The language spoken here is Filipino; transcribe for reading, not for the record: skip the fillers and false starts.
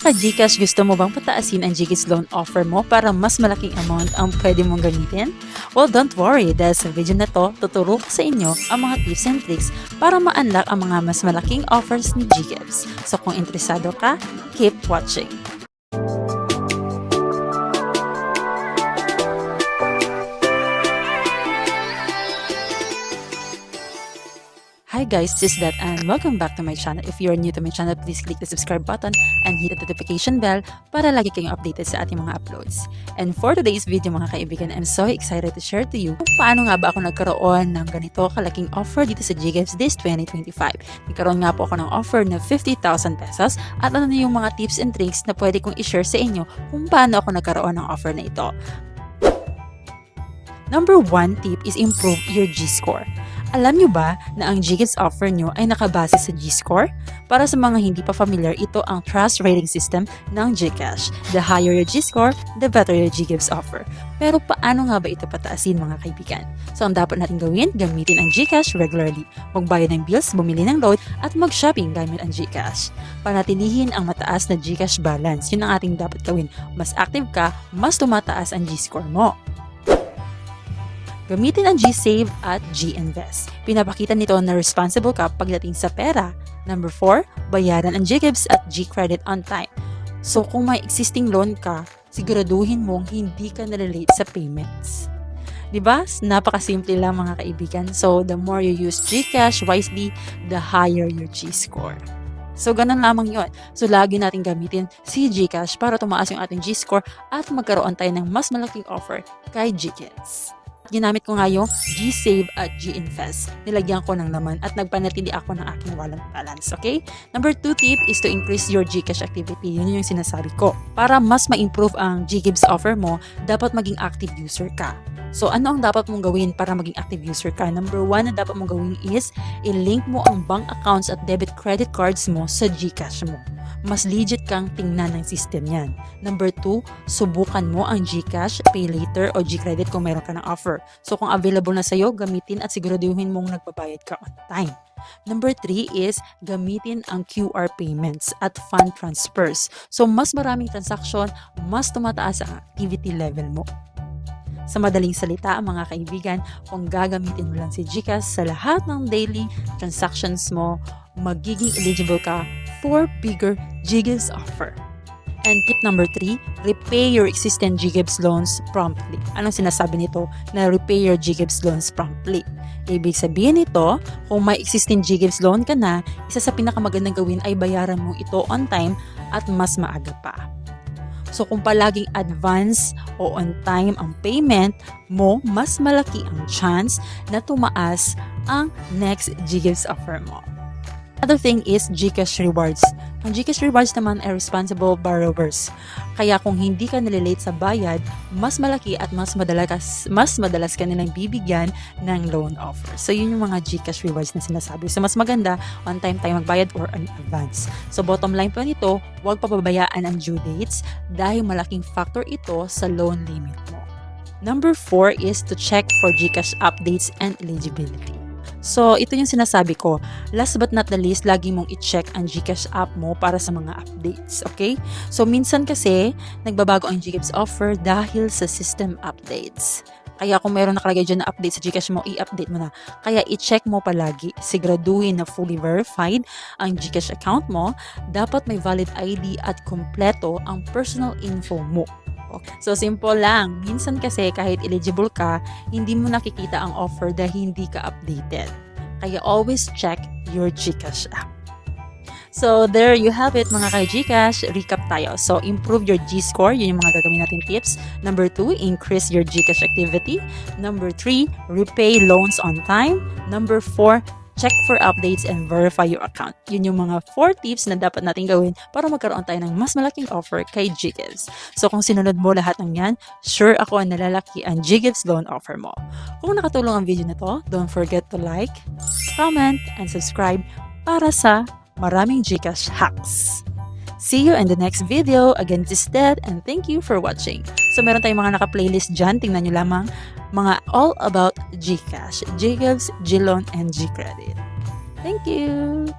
Ka-GCash, gusto mo bang pataasin ang GCash loan offer mo para mas malaking amount ang pwede mong gamitin? Well, don't worry dahil sa video na to, tuturo ko sa inyo ang mga tips and tricks para ma-unlock ang mga mas malaking offers ni GCash. So kung interesado ka, keep watching. Hi guys, this is Dat and welcome back to my channel. If you are new to my channel, please click the subscribe button and hit the notification bell para lagi kayong updated sa ating mga uploads. And for today's video mga kaibigan, I'm so excited to share to you kung paano nga ba ako nagkaroon ng ganito kalaking offer dito sa GCash this 2025. Nagkaroon nga po ako ng offer na 50,000 pesos at ano na yung mga tips and tricks na pwede kong i-share sa inyo kung paano ako nagkaroon ng offer na ito. Number 1 tip is improve your G-score. Alam nyo ba na ang GCash offer nyo ay nakabase sa G-score? Para sa mga hindi pa familiar, ito ang trust rating system ng GCash. The higher your G-score, the better your GCash offer. Pero paano nga ba ito pataasin mga kaibigan? So ang dapat natin gawin, gamitin ang GCash regularly. Magbayad ng bills, bumili ng load, at mag-shopping gamit ang GCash. Panatilihin ang mataas na GCash balance. Yun ang ating dapat gawin. Mas active ka, mas tumataas ang G-score mo. Gamitin ang G-Save at G-Invest. Pinapakita nito na responsible ka pagdating sa pera. Number 4, bayaran ang GCash at G-Credit on time. So kung may existing loan ka, siguraduhin mong hindi ka nalalate sa payments. Diba? Napakasimple lang mga kaibigan. So the more you use GCash wisely, the higher your G-score. So, ganun lamang yon. So, lagi natin gamitin si GCash para tumaas yung ating G-score at magkaroon tayo ng mas malaking offer kay GCash. Ginamit ko nga yung G-Save at G-Invest. Nilagyan ko ng laman at nagpanatili ako ng aking walang balance. Okay? Number 2 tip is to increase your GCash activity. Yun yung sinasabi ko. Para mas ma-improve ang GCash offer mo, dapat maging active user ka. So, ano ang dapat mong gawin para maging active user ka? Number 1 na dapat mong gawin is i-link mo ang bank accounts at debit credit cards mo sa GCash mo. Mas legit kang tingnan ng system yan. Number 2, subukan mo ang GCash, Pay Later o G-Credit kung mayroon ka ng offer. So kung available na sa'yo, gamitin at siguraduhin mong nagbabayad ka on time. Number 3 is gamitin ang QR payments at fund transfers. So mas maraming transaction, mas tumataas ang activity level mo. Sa madaling salita, mga kaibigan, kung gagamitin mo lang si GCash sa lahat ng daily transactions mo, magiging eligible ka for bigger GCash offer. And tip number 3, repay your existing GCash loans promptly. Anong sinasabi nito na repay your GCash loans promptly? Ibig sabihin nito, kung may existing GCash loan ka na, isa sa pinakamagandang gawin ay bayaran mo ito on time at mas maaga pa. So kung palaging advance o on time ang payment mo, mas malaki ang chance na tumaas ang next GCash offer mo. Another thing is GCash Rewards. Ang GCash Rewards naman ay responsible borrowers. Kaya kung hindi ka nalilate sa bayad, mas malaki at mas madalas ka nilang bibigyan ng loan offer. So yun yung mga GCash Rewards na sinasabi. So mas maganda on time tayo magbayad or on advance. So bottom line po nito, huwag papabayaan ang due dates dahil malaking factor ito sa loan limit mo. Number 4 is to check for GCash updates and eligibility. So, ito yung sinasabi ko. Last but not the least, lagi mong i-check ang GCash app mo para sa mga updates. Okay? So, minsan kasi, nagbabago ang GCash offer dahil sa system updates. Kaya kung mayroon nakalagay dyan na update sa GCash mo, i-update mo na. Kaya i-check mo palagi. Siguraduhin na fully verified ang GCash account mo. Dapat may valid ID at kompleto ang personal info mo. So, simple lang. Minsan kasi kahit eligible ka, hindi mo nakikita ang offer dahil hindi ka updated. Kaya always check your GCash app. So, there you have it mga ka-GCash. Recap tayo. So, improve your G-score. Yun yung mga gagawin natin tips. Number 2, increase your GCash activity. Number 3, repay loans on time. Number 4, check for updates and verify your account. Yun yung mga 4 tips na dapat natin gawin para magkaroon tayo ng mas malaking offer kay GCash. So kung sinunod mo lahat ng yan, sure ako ang nalalaki ang GCash loan offer mo. Kung nakatulong ang video na to, don't forget to like, comment, and subscribe para sa maraming GCash hacks. See you in the next video. Again, this is Dad and thank you for watching. So meron tayong mga naka-playlist dyan. Tingnan nyo lamang. Mga all about GCash, GCash, GLoan, and G-Credit. Thank you!